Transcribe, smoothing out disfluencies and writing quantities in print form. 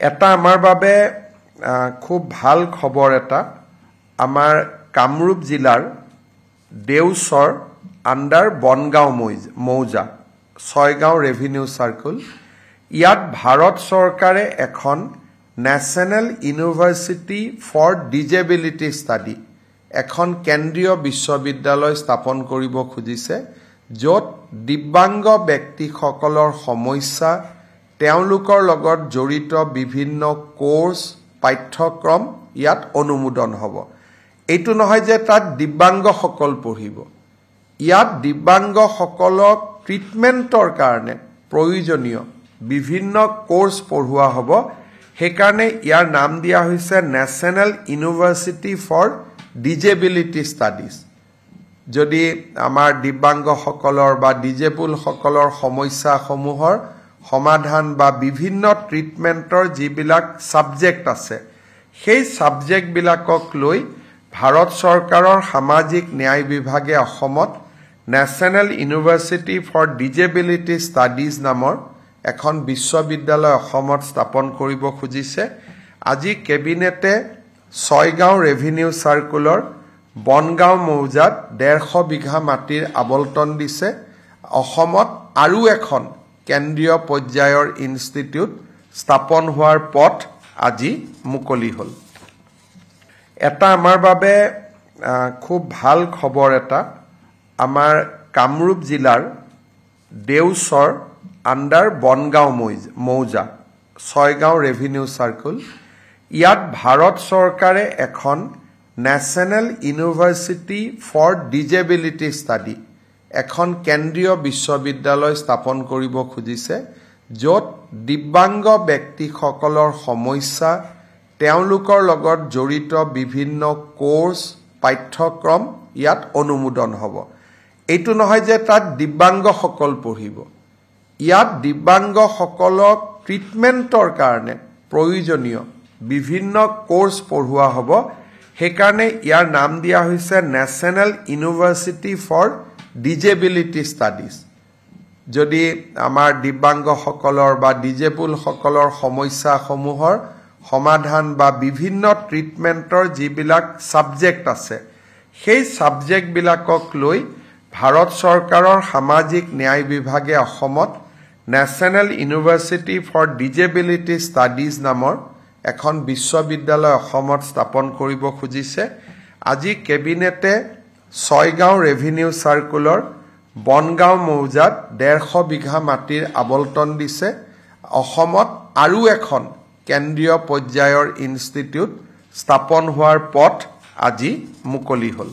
এটা আমাৰ বাবে খুব ভাল খবৰ এটা আমাৰ কামৰূপ জিলাৰ দেওচৰ আণ্ডাৰ বনগাঁও মৌজা ছয়গাঁও ৰেভিনিউ সাৰ্কুল ইয়াত ভাৰত চৰকাৰে এখন national university for disability study এখন কেন্দ্ৰীয় বিশ্ববিদ্যালয় স্থাপন কৰিব খুজিছে য'ত দিব্যাংগ ব্যক্তিসকলৰ সমস্যা তেওঁলোকৰ লগত জড়িত বিভিন্ন কোৰ্স পাঠ্যক্ৰম ইয়াত অনুমোদন হ'ব এইটো নহয় যে তাত দিব্যাংগসকল পঢ়িব ইয়াত দিব্যাংগসকলক ট্ৰিটমেণ্টৰ কাৰণে প্ৰয়োজনীয় বিভিন্ন কোৰ্স পঢ়ুৱা হ'ব সেইকাৰণে ইয়াৰ নাম দিয়া হৈছে national university for disability studies যদি আমাৰ দিব্যাংগসকলৰ বা ডিজেবুলসকলৰ সমস্যাসমূহৰ সমাধান বা বিভিন্ন ট্ৰিটমেণ্টৰ যিবিলাক সাবজেক্ট আছে সেই সাবজেক্টবিলাকক লৈ ভাৰত চৰকাৰৰ সামাজিক ন্যায় বিভাগে অসমত national university for disability studies নামৰ এখন বিশ্ববিদ্যালয় অসমত স্থাপন কৰিব খুজিছে আজি কেবিনেটে ছয়গাঁও ৰেভিনিউ সাৰ্কুলৰ বনগাঁও মৌজাত 150 বিঘা মাটিৰ আবলটন দিছে অসমত আৰু এখন কেন্দ্ৰীয় পৰ্যায়ৰ ইনষ্টিটিউট স্থাপন হোৱাৰ পথ আজি মুকলি হ'ল এটা আমাৰ বাবে খুব ভাল খবৰ এটা আমাৰ কামৰূপ জিলাৰ দেওচৰ আণ্ডাৰ বনগাঁও মৌজা ছয়গাঁও ৰেভিনিউ সাৰ্কুল ইয়াত ভাৰত চৰকাৰে এখন national university for disability study এখন কেন্দ্ৰীয় বিশ্ববিদ্যালয় স্থাপন কৰিব খুজিছে য'ত দিব্যাংগ ব্যক্তিসকলৰ সমস্যা তেওঁলোকৰ লগত জড়িত বিভিন্ন কোৰ্স পাঠ্যক্ৰম ইয়াত অনুমোদন হ'ব এইটো নহয় যে তাত দিব্যাংগসকল পঢ়িব ইয়াত দিব্যাংগসকলক ট্ৰিটমেণ্টৰ কাৰণে প্ৰয়োজনীয় বিভিন্ন কোৰ্স পঢ়ুৱা হ'ব সেইকাৰণে ইয়াৰ নাম দিয়া হৈছে national university for disability studies যদি আমাৰ দিব্যাংগসকলৰ বা ডিজেবুলসকলৰ সমস্যাসমূহৰ সমাধান বা বিভিন্ন ট্ৰিটমেণ্টৰ যিবিলাক সাবজেক্ট আছে সেই সাবজেক্টবিলাকক লৈ ভাৰত চৰকাৰৰ সামাজিক ন্যায় বিভাগে অসমত national university for disability studies নামৰ এখন বিশ্ববিদ্যালয় অসমত স্থাপন কৰিব খুজিছে আজি কেবিনেটে ছয়গাঁও ৰেভিনিউ সাৰ্কুলৰ বনগাঁও মৌজাত 150 বিঘা মাটিৰ আবলটন দিছে অসমত আৰু এখন কেন্দ্ৰীয় পৰ্যায়ৰ ইনষ্টিটিউট স্থাপন হোৱাৰ পথ আজি মুকলি হ'ল